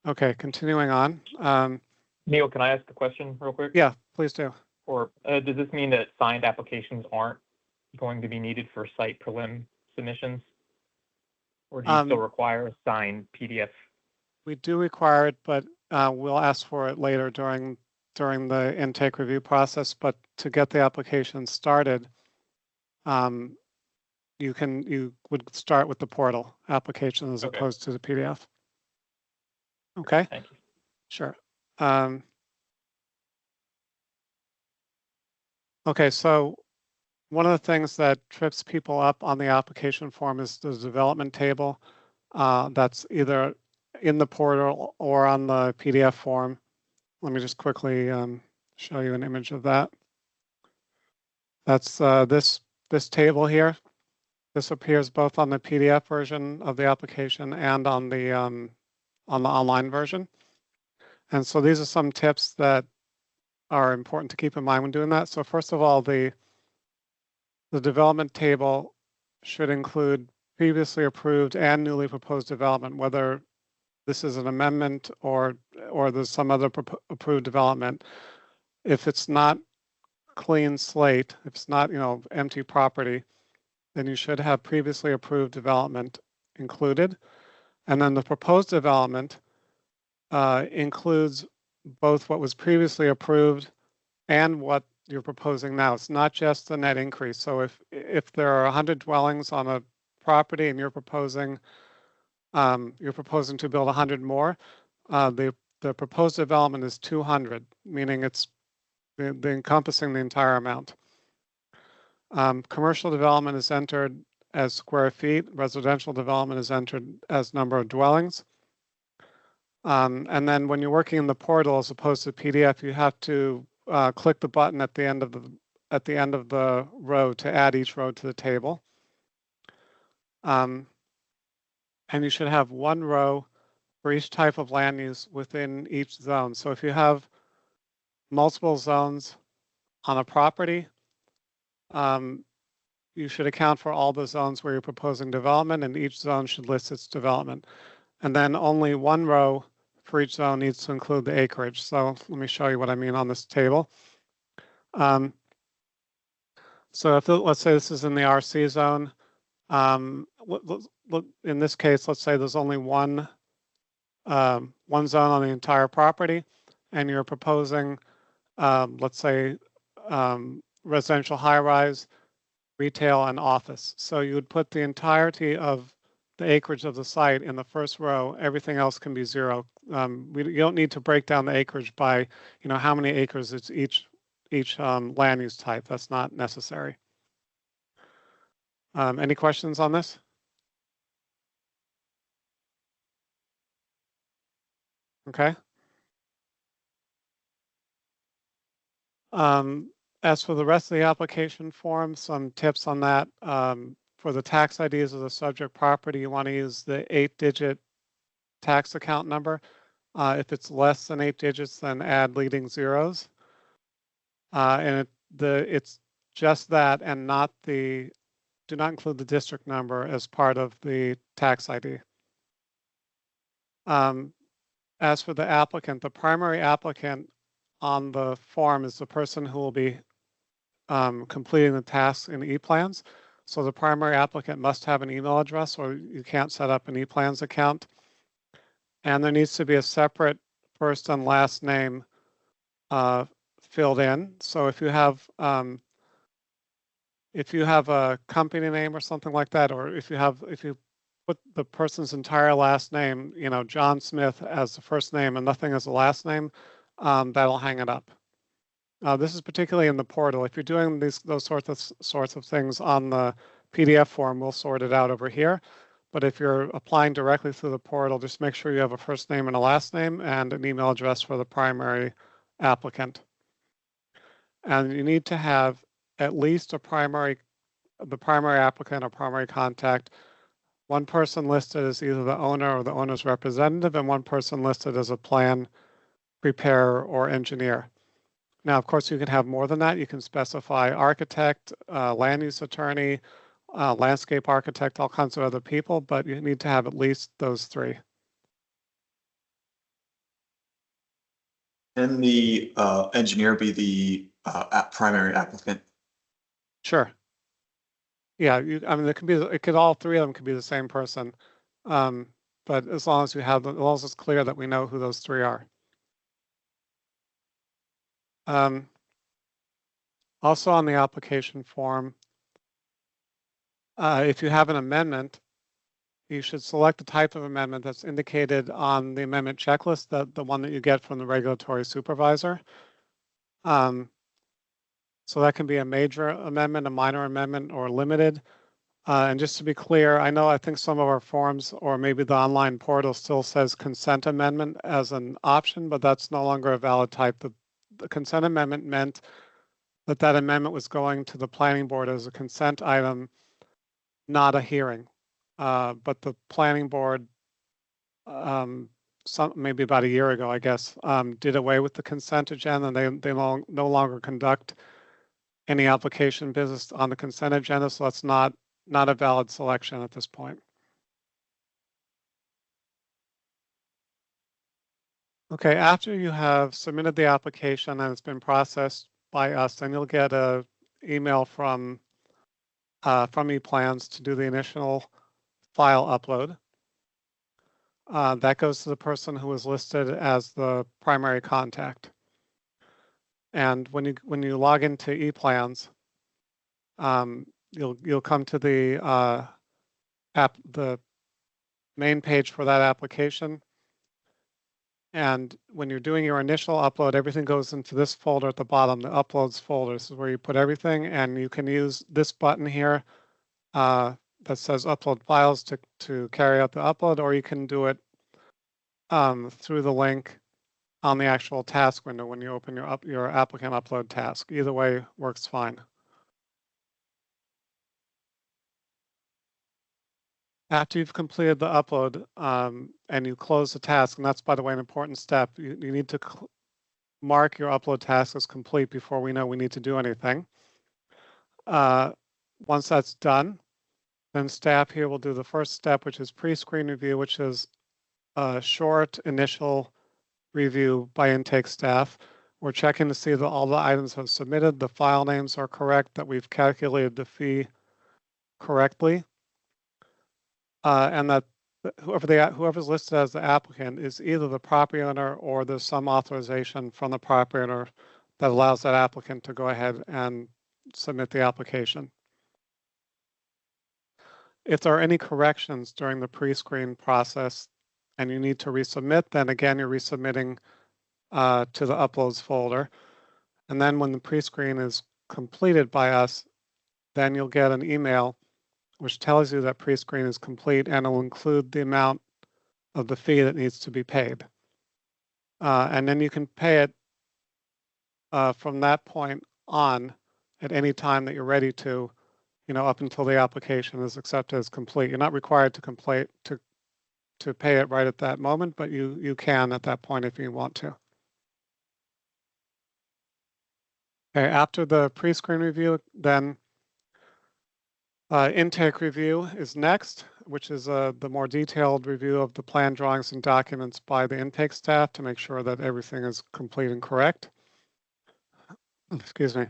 Okay, continuing on. Neil, can I ask a question real quick? Yeah, please do. Or does this mean that signed applications aren't going to be needed for site prelim submissions? Or do you still require a signed PDF? We do require it, but we'll ask for it later during the intake review process. But to get the application started, you would start with the portal application as opposed to the PDF. Okay. Thank you. Sure. Okay, so one of the things that trips people up on the application form is the development table. That's either in the portal or on the PDF form. Let me just quickly show you an image of that. That's this table here. This appears both on the PDF version of the application and on the online version. And so these are some tips that are important to keep in mind when doing that. So first of all, the development table should include previously approved and newly proposed development, whether this is an amendment or there's some other approved development. If it's not clean slate, if it's not, empty property, then you should have previously approved development included. And then the proposed development includes both what was previously approved and what you're proposing now. It's not just the net increase. So if there are 100 dwellings on a property and you're proposing to build 100 more, the proposed development is 200, meaning it's encompassing the entire amount. Commercial development is entered as square feet. Residential development is entered as number of dwellings. And then when you're working in the portal as opposed to PDF, you have to click the button at the end of the row to add each row to the table. And you should have one row for each type of land use within each zone. So if you have multiple zones on a property, you should account for all the zones where you're proposing development, and each zone should list its development. And then only one row for each zone needs to include the acreage. So let me show you what I mean on this table. So if let's say this is in the RC zone, in this case, let's say there's only one zone on the entire property, and you're proposing, let's say, residential high-rise, retail, and office. So you would put the entirety of the acreage of the site in the first row. Everything else can be zero. You don't need to break down the acreage by, how many acres it's each land use type. That's not necessary. Any questions on this? Okay. As for the rest of the application form, some tips on that. For the tax IDs of the subject property, you want to use the 8-digit tax account number. If it's less than 8 digits, then add leading zeros. And it's just that, and do not include the district number as part of the tax ID. As for the applicant, the primary applicant on the form is the person who will be completing the tasks in ePlans. So the primary applicant must have an email address, or you can't set up an ePlans account. And there needs to be a separate first and last name filled in. So if you have a company name or something like that, or if you put the person's entire last name, John Smith as the first name and nothing as the last name, that'll hang it up. This is particularly in the portal. If you're doing those sorts of things on the PDF form, we'll sort it out over here. But if you're applying directly through the portal, just make sure you have a first name and a last name and an email address for the primary applicant. And you need to have at least the primary applicant or primary contact, one person listed as either the owner or the owner's representative, and one person listed as a plan preparer or engineer. Now, of course, you can have more than that. You can specify architect, land use attorney, landscape architect, all kinds of other people, but you need to have at least those three. Can the engineer be the primary applicant? Sure. Yeah, I mean, all three of them could be the same person. But as long as as long as it's clear that we know who those three are. Also on the application form, if you have an amendment, you should select the type of amendment that's indicated on the amendment checklist, the one that you get from the regulatory supervisor. So that can be a major amendment, a minor amendment, or limited. And just to be clear, I think some of our forms or maybe the online portal still says consent amendment as an option, but that's no longer a valid type. The consent amendment meant that amendment was going to the planning board as a consent item, not a hearing. But the planning board, maybe about a year ago, I guess, did away with the consent agenda, and they no longer conduct any application business on the consent agenda, so that's not a valid selection at this point. Okay, after you have submitted the application and it's been processed by us, then you'll get a email from ePlans to do the initial file upload. That goes to the person who is listed as the primary contact. And when you log into ePlans, you'll come to the main page for that application. And when you're doing your initial upload, everything goes into this folder at the bottom, the uploads folder. This is where you put everything, and you can use this button here that says upload files to carry out the upload, or you can do it through the link on the actual task window when you open your applicant upload task. Either way works fine. After you've completed the upload and you close the task, and that's, by the way, an important step, you need to mark your upload task as complete before we know we need to do anything. Once that's done, then staff here will do the first step, which is pre-screen review, which is a short initial review by intake staff. We're checking to see that all the items have submitted, the file names are correct, that we've calculated the fee correctly, and that whoever's listed as the applicant is either the property owner or there's some authorization from the property owner that allows that applicant to go ahead and submit the application. If there are any corrections during the pre-screen process and you need to resubmit, then again, you're resubmitting to the uploads folder. And then when the pre-screen is completed by us, then you'll get an email which tells you that pre-screen is complete, and it'll include the amount of the fee that needs to be paid. And then you can pay it from that point on at any time that you're ready to, up until the application is accepted as complete. You're not required to pay it right at that moment, but you can at that point if you want to. Okay, after the pre-screen review, then intake review is next, which is the more detailed review of the plan drawings and documents by the intake staff to make sure that everything is complete and correct. Excuse me.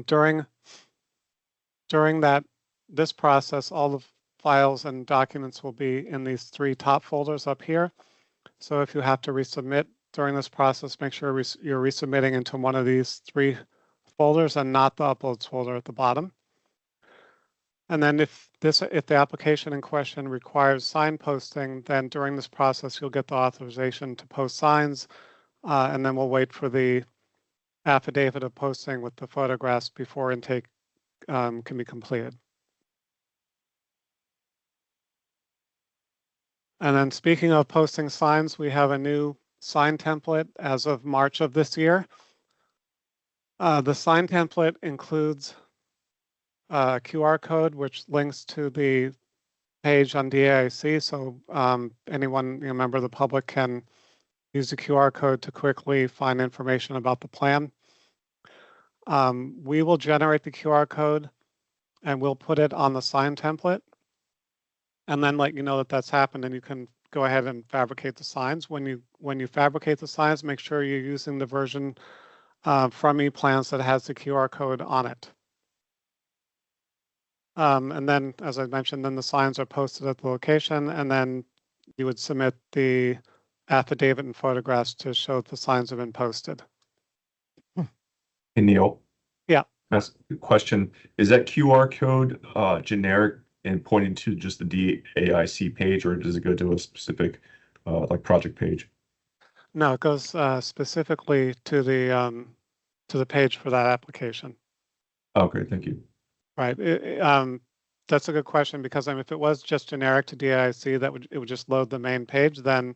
During this process, all the files and documents will be in these three top folders up here. So if you have to resubmit during this process, make sure you're resubmitting into one of these three folders and not the uploads folder at the bottom. And then if the application in question requires sign posting, then during this process, you'll get the authorization to post signs, and then we'll wait for the affidavit of posting with the photographs before intake can be completed. And then speaking of posting signs, we have a new sign template as of March of this year. The sign template includes a QR code, which links to the page on DAIC. So anyone, member of the public can use the QR code to quickly find information about the plan. We will generate the QR code and we'll put it on the sign template and then let you know that that's happened, and you can go ahead and fabricate the signs. When you fabricate the signs, make sure you're using the version from ePlans that has the QR code on it. And then, as I mentioned, then the signs are posted at the location, and then you would submit the affidavit and photographs to show that the signs have been posted. Hey, Neil. Yeah. Ask a question. Is that QR code generic and pointing to just the DAIC page, or does it go to a specific like project page? No, it goes specifically to the page for that application. Okay, thank you. Right. That's a good question, because if it was just generic to DAIC, it would just load the main page. Then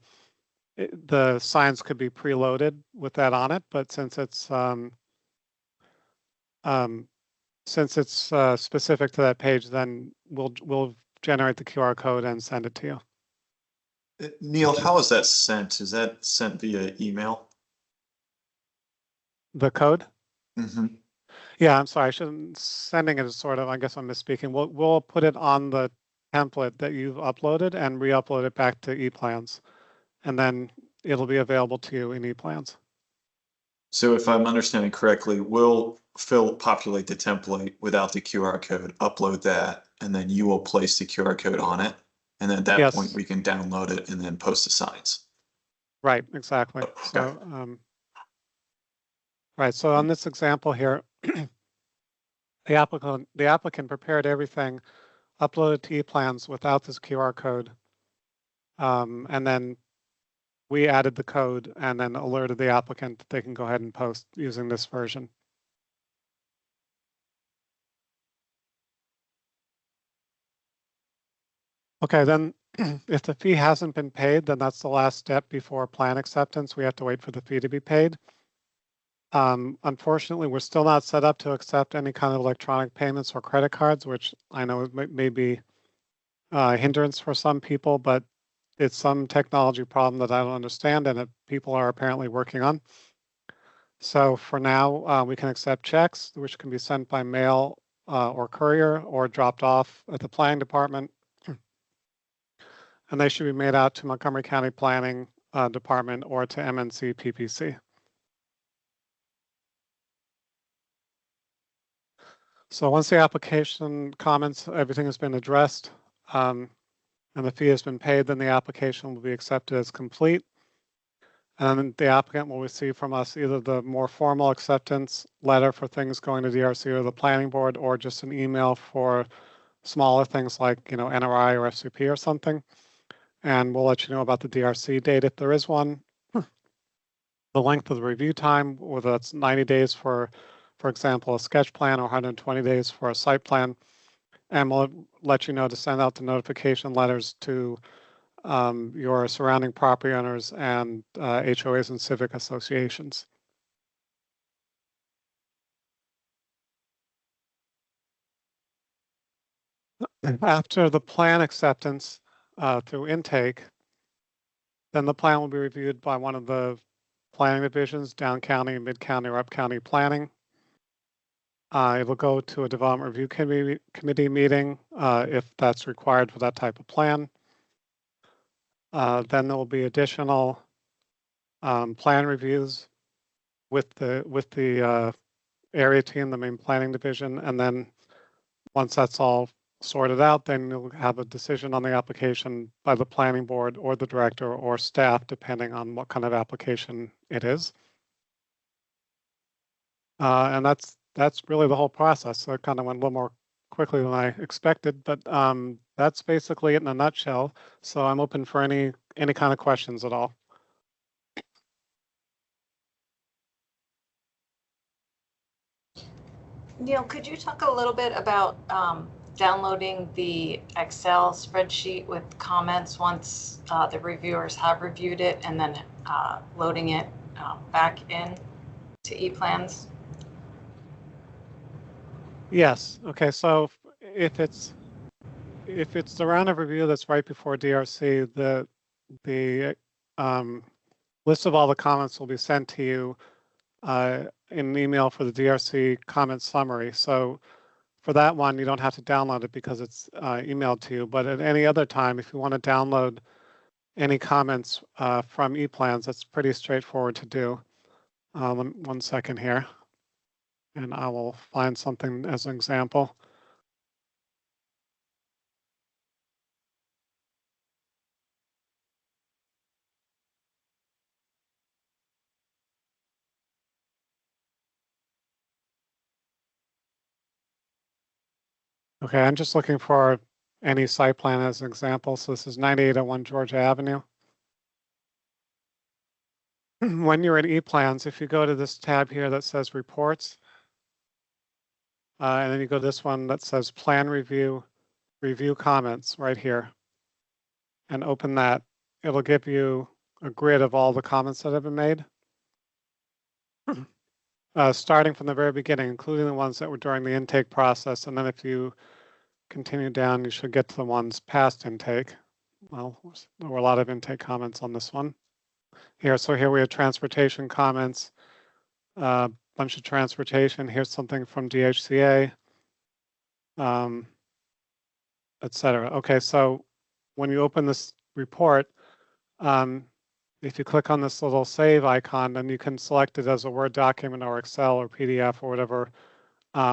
the signs could be preloaded with that on it. But since it's specific to that page, then we'll generate the QR code and send it to you. Neil, how is that sent? Is that sent via email? The code? Mm-hmm. Yeah, I'm sorry. Sending it is sort of, I guess I'm misspeaking. We'll put it on the template that you've uploaded and re-upload it back to ePlans, and then it'll be available to you in ePlans. So if I'm understanding correctly, we'll populate the template without the QR code, upload that, and then you will place the QR code on it. And then at that Yes. point, we can download it and then post the signs. Right, exactly. Okay. So, right. So on this example here, the applicant prepared everything, uploaded to ePlans without this QR code, and then we added the code and then alerted the applicant that they can go ahead and post using this version. Okay, then if the fee hasn't been paid, then that's the last step before plan acceptance. We have to wait for the fee to be paid. Unfortunately, we're still not set up to accept any kind of electronic payments or credit cards, which I know may be a hindrance for some people, but it's some technology problem that I don't understand and that people are apparently working on. So for now, we can accept checks, which can be sent by mail or courier or dropped off at the planning department. And they should be made out to Montgomery County Planning Department or to MNC PPC. So once the application comments, everything has been addressed, and the fee has been paid, then the application will be accepted as complete. And then the applicant will receive from us either the more formal acceptance letter for things going to DRC or the planning board, or just an email for smaller things like, NRI or FCP or something. And we'll let you know about the DRC date if there is one. The length of the review time, whether that's 90 days for example, a sketch plan, or 120 days for a site plan. And we'll let you know to send out the notification letters to your surrounding property owners and HOAs and civic associations. After the plan acceptance through intake, then the plan will be reviewed by one of the planning divisions, down county, mid county, or up county planning. It will go to a development review committee meeting if that's required for that type of plan. Then there will be additional plan reviews with the area team, the main planning division, and then once that's all sorted out, then you'll have a decision on the application by the planning board or the director or staff, depending on what kind of application it is. And that's really the whole process. So it kind of went a little more quickly than I expected, but that's basically it in a nutshell. So I'm open for any kind of questions at all. Neil, could you talk a little bit about downloading the Excel spreadsheet with comments once the reviewers have reviewed it, and then loading it back in to ePlans? Yes. Okay. So if it's the round of review that's right before DRC, the list of all the comments will be sent to you in an email for the DRC comment summary. So for that one, you don't have to download it because it's emailed to you. But at any other time, if you want to download any comments from ePlans. That's pretty straightforward to do. 1 second here, and I will find something as an example. Okay, I'm just looking for any site plan as an example. So this is 9801 Georgia Avenue. When you're in ePlans, if you go to this tab here that says reports, and then you go to this one that says plan review, review comments right here, and open that, it'll give you a grid of all the comments that have been made. Starting from the very beginning, including the ones that were during the intake process. And then if you continue down, you should get to the ones past intake. Well, there were a lot of intake comments on this one. Here, so here we have transportation comments, bunch of transportation. Here's something from DHCA, etc. Okay, so when you open this report, if you click on this little save icon, then you can select it as a Word document or Excel or PDF or whatever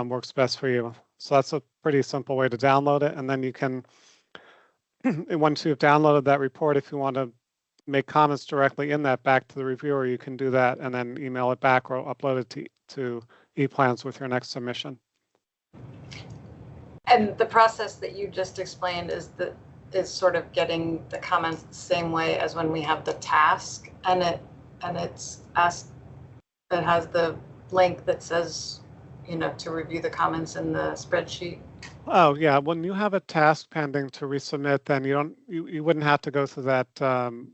works best for you. So that's a pretty simple way to download it. And then you can, once you've downloaded that report, if you want to make comments directly in that back to the reviewer, you can do that and then email it back or upload it to ePlans with your next submission. And the process that you just explained is sort of getting the comments the same way as when we have the task, and it's asked, it has the link that says, you know, to review the comments in the spreadsheet. Oh yeah, when you have a task pending to resubmit, then you wouldn't have to go through that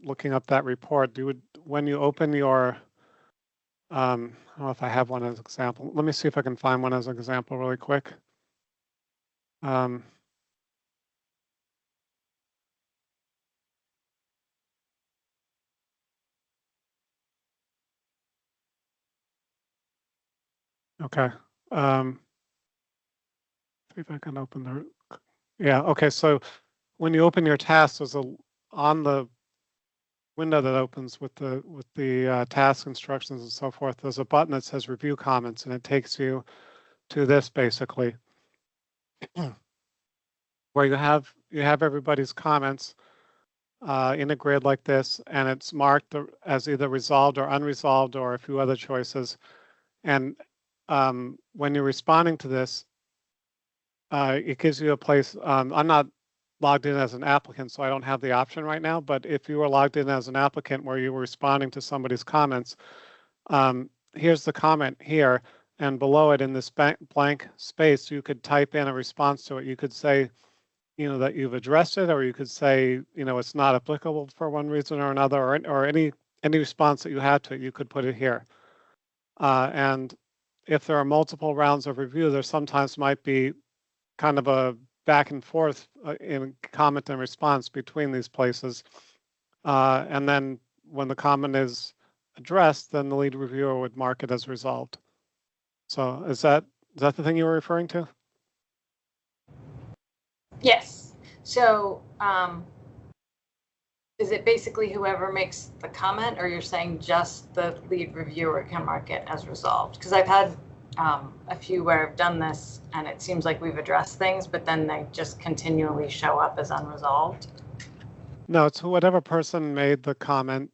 looking up that report. You would, when you open your I don't know if I have one as an example. Let me see if I can find one as an example really quick. Okay. See if I can open the, yeah, okay, so when you open your task, there's on the window that opens with the task instructions and so forth, there's a button that says review comments, and it takes you to this basically, where you have everybody's comments in a grid like this, and it's marked as either resolved or unresolved or a few other choices. And when you're responding to this, it gives you a place. I'm not logged in as an applicant, so I don't have the option right now. But if you were logged in as an applicant where you were responding to somebody's comments, here's the comment here. And below it in this blank space, you could type in a response to it. You could say, you know, that you've addressed it, or you could say, you know, it's not applicable for one reason or another, or any response that you had to it, you could put it here. And if there are multiple rounds of review, there sometimes might be kind of a back and forth in comment and response between these places. And then when the comment is addressed, then the lead reviewer would mark it as resolved. So is that the thing you were referring to? Yes. So is it basically whoever makes the comment, or you're saying just the lead reviewer can mark it as resolved? Because I've had a few where I've done this and it seems like we've addressed things, but then they just continually show up as unresolved. No, it's whatever person made the comment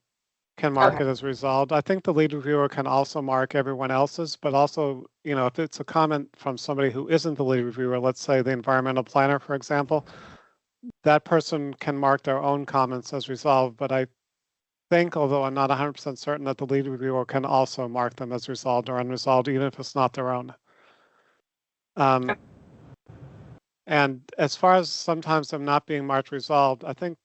can mark it as resolved. I think the lead reviewer can also mark everyone else's, but also, you know, if it's a comment from somebody who isn't the lead reviewer, let's say the environmental planner, for example, that person can mark their own comments as resolved. But I think, although I'm not 100% certain, that the lead reviewer can also mark them as resolved or unresolved, even if it's not their own. And as far as sometimes them not being marked resolved, I think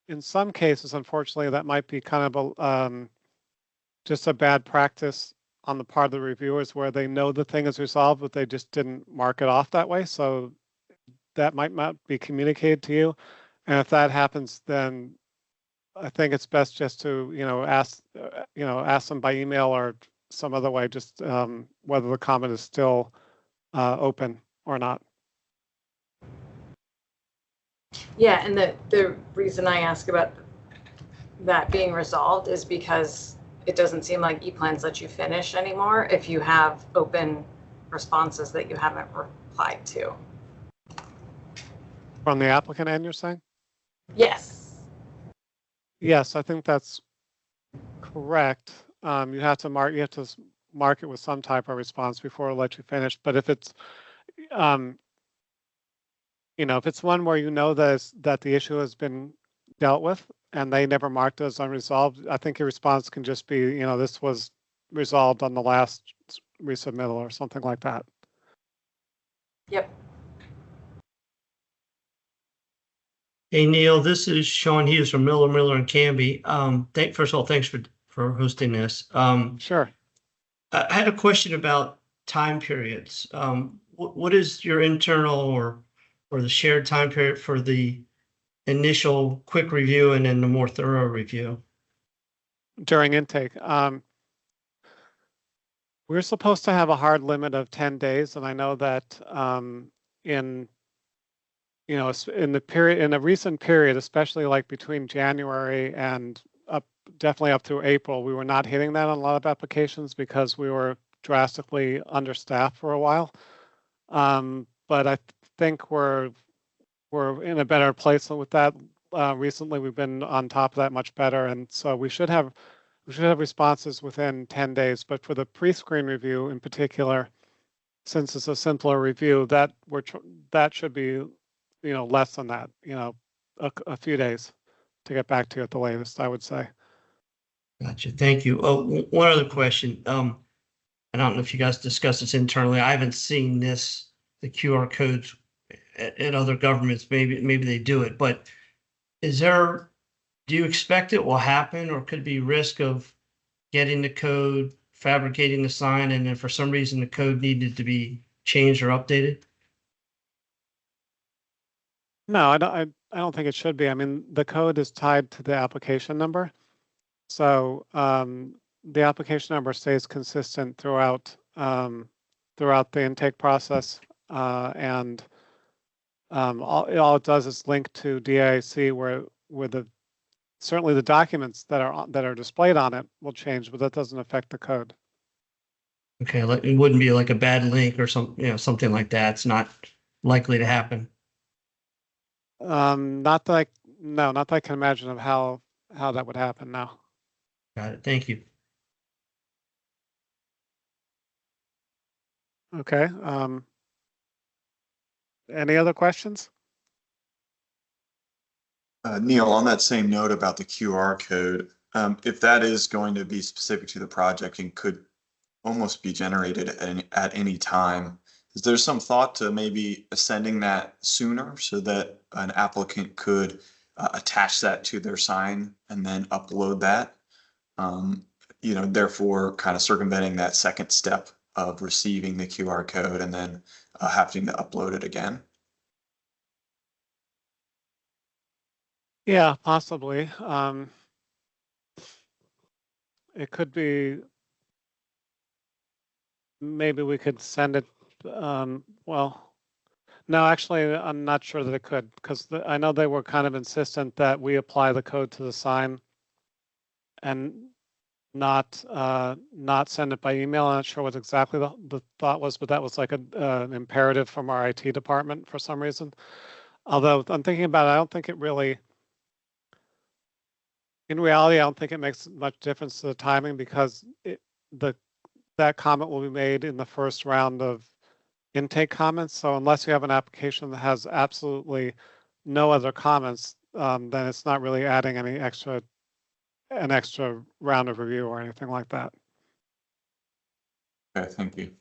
in some cases, unfortunately, that might be kind of just a bad practice on the part of the reviewers where they know the thing is resolved, but they just didn't mark it off that way. So that might not be communicated to you. And if that happens, then I think it's best just to, ask them by email or some other way, just whether the comment is still open or not. Yeah, and the reason I ask about that being resolved is because it doesn't seem like ePlans let you finish anymore if you have open responses that you haven't replied to. From the applicant end, you're saying? Yes. Yes, I think that's correct. You have to mark it with some type of response before it'll let you finish. But if it's, if it's one where that the issue has been dealt with and they never marked it as unresolved, I think your response can just be, this was resolved on the last resubmittal or something like that. Yep. Hey, Neil, this is Sean Hughes from Miller and Canby. First of all, thanks for hosting this. Sure. I had a question about time periods. What is your internal or the shared time period for the initial quick review and then the more thorough review? During intake. We're supposed to have a hard limit of 10 days, and I know that in a recent period, especially like between January and definitely up through April, we were not hitting that on a lot of applications because we were drastically understaffed for a while. But I think we're in a better place with that. Recently, we've been on top of that much better, and so we should have responses within 10 days. But for the pre-screen review in particular, since it's a simpler review, that should be less than that, a few days to get back to you at the latest, I would say. Gotcha. Thank you. Oh, one other question. I don't know if you guys discussed this internally. I haven't seen the QR codes at other governments. Maybe they do it, but do you expect it will happen, or could be risk of getting the code, fabricating the sign, and then for some reason the code needed to be changed or updated? No, I don't think it should be. I mean, the code is tied to the application number. So the application number stays consistent throughout the intake process. And all it does is link to DIC where certainly the documents that are displayed on it will change, but that doesn't affect the code. Okay, it wouldn't be like a bad link or something like that. It's not likely to happen. Not that I can imagine of how that would happen now. Got it. Thank you. Okay. Any other questions? Neil, on that same note about the QR code, if that is going to be specific to the project and could almost be generated at any time, is there some thought to maybe sending that sooner so that an applicant could attach that to their sign and then upload that? Therefore kind of circumventing that second step of receiving the QR code and then having to upload it again. Yeah, possibly. It could be, maybe we could send it, well, no, actually, I'm not sure that it could, because I know they were kind of insistent that we apply the code to the sign and not send it by email. I'm not sure what exactly the thought was, but that was like an imperative from our IT department for some reason. Although I'm thinking about it, I don't think it really, in reality, I don't think it makes much difference to the timing because that comment will be made in the first round of intake comments. So unless you have an application that has absolutely no other comments, then it's not really adding an extra round of review or anything like that. Okay, thank you.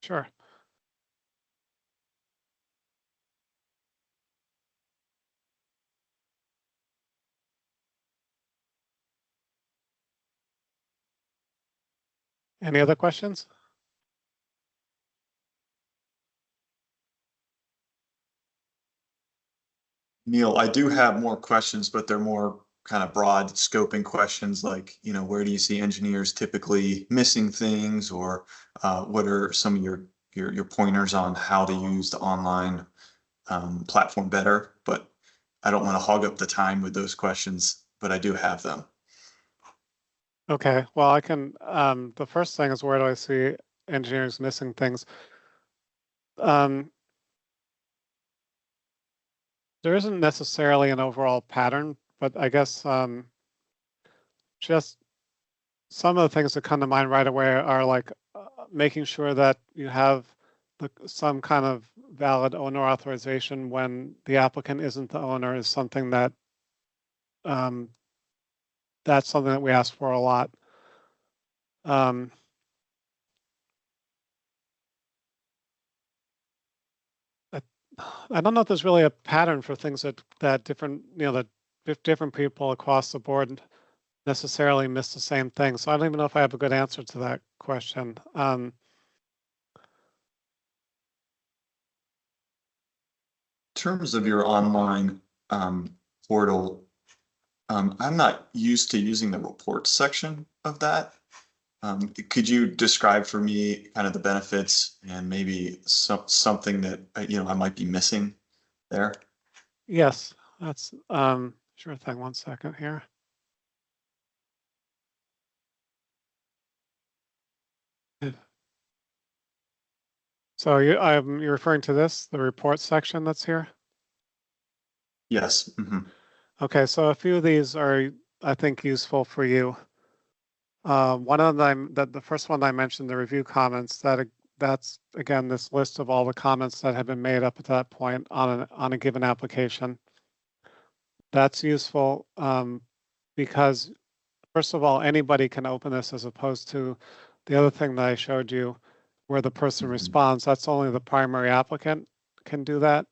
Sure. Any other questions? Neil, I do have more questions, but they're more kind of broad scoping questions like, where do you see engineers typically missing things, or what are some of your pointers on how to use the online platform better, but I don't want to hog up the time with those questions, but I do have them. Okay, well, I can, the first thing is, where do I see engineers missing things? There isn't necessarily an overall pattern, but I guess just some of the things that come to mind right away are like making sure that you have some kind of valid owner authorization when the applicant isn't the owner is something that that's something that we ask for a lot. I don't know if there's really a pattern for things that different, that different people across the board necessarily miss the same thing. So I don't even know if I have a good answer to that question. In terms of your online portal, I'm not used to using the reports section of that. Could you describe for me kind of the benefits and maybe something that I might be missing there? Yes, that's sure thing. 1 second here. So you're referring to this, the report section that's here? Yes. Mm-hmm. Okay, so a few of these are, I think, useful for you. One of them, the first one I mentioned, the review comments, that's again this list of all the comments that have been made up at that point on a given application. That's useful because first of all, anybody can open this, as opposed to the other thing that I showed you where the person Mhm. responds. That's only the primary applicant can do that.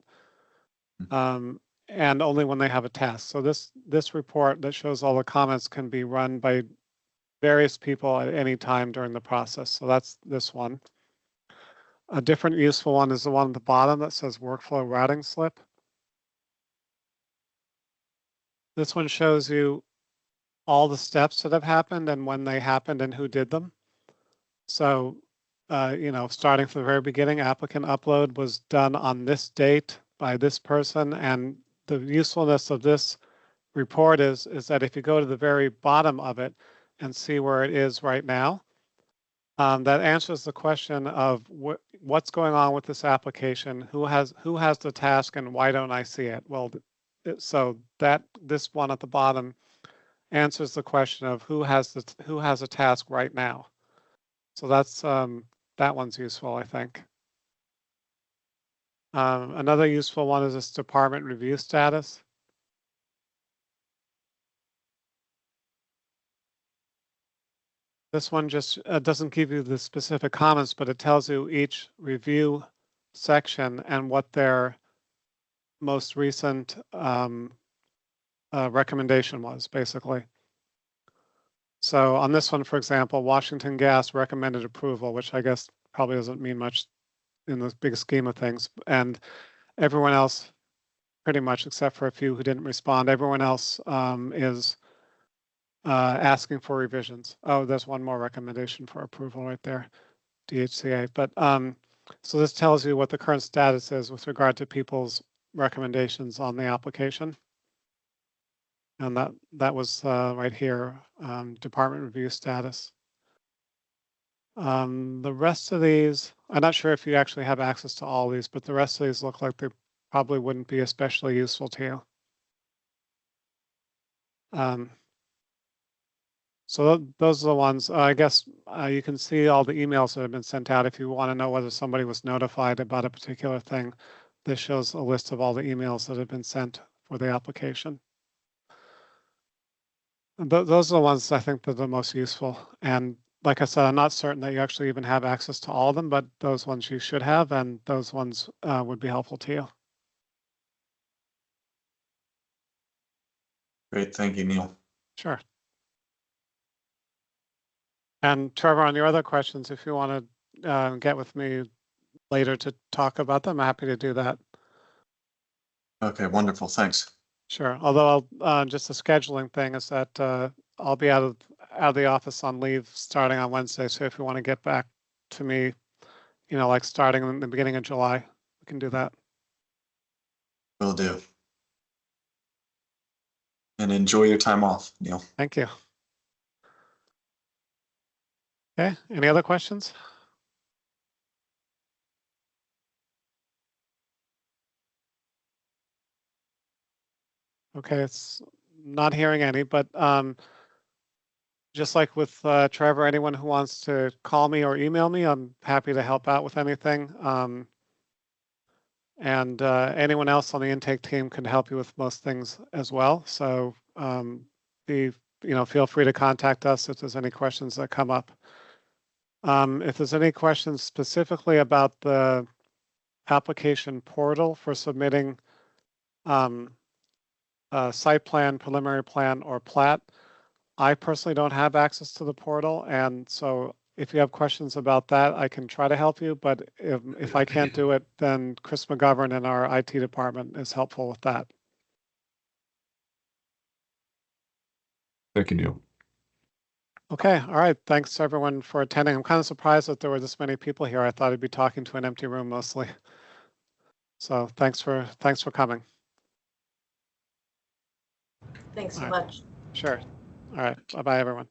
And only when they have a task. So this report that shows all the comments can be run by various people at any time during the process. So that's this one. A different useful one is the one at the bottom that says workflow routing slip. This one shows you all the steps that have happened and when they happened and who did them. So, starting from the very beginning, applicant upload was done on this date by this person. And the usefulness of this report is that if you go to the very bottom of it and see where it is right now, that answers the question of what's going on with this application, who has the task, and why don't I see it? Well, so that this one at the bottom answers the question of who has a task right now. So that's that one's useful, I think. Another useful one is this department review status. This one just doesn't give you the specific comments, but it tells you each review section and what their most recent recommendation was, basically. So on this one, for example, Washington Gas recommended approval, which I guess probably doesn't mean much in the big scheme of things. And everyone else, pretty much, except for a few who didn't respond, everyone else is asking for revisions. Oh, there's one more recommendation for approval right there, DHCA. But so this tells you what the current status is with regard to people's recommendations on the application. And that was right here, department review status. The rest of these, I'm not sure if you actually have access to all these, but the rest of these look like they probably wouldn't be especially useful to you. So those are the ones, I guess you can see all the emails that have been sent out. If you want to know whether somebody was notified about a particular thing, this shows a list of all the emails that have been sent for the application. Those are the ones I think that are the most useful. And like I said, I'm not certain that you actually even have access to all of them, but those ones you should have, and those ones would be helpful to you. Great, thank you, Neil. Sure. And Trevor, on your other questions, if you want to get with me later to talk about them, I'm happy to do that. Okay, wonderful, thanks. Sure. Although just a scheduling thing is that I'll be out of the office on leave starting on Wednesday. So if you want to get back to me, like starting in the beginning of July, we can do that. Will do. And enjoy your time off, Neil. Thank you. Okay, any other questions? Okay, it's not hearing any, but just like with Trevor, anyone who wants to call me or email me, I'm happy to help out with anything. And anyone else on the intake team can help you with most things as well. So feel free to contact us if there's any questions that come up. If there's any questions specifically about the application portal for submitting site plan, preliminary plan, or plat, I personally don't have access to the portal, and so if you have questions about that, I can try to help you, but if I can't do it, then Chris McGovern in our IT department is helpful with that. Thank you, Neil. Okay, all right. Thanks everyone for attending. I'm kind of surprised that there were this many people here. I thought I'd be talking to an empty room mostly. So thanks for coming. Thanks so All much. Sure. All right. Bye-bye, everyone.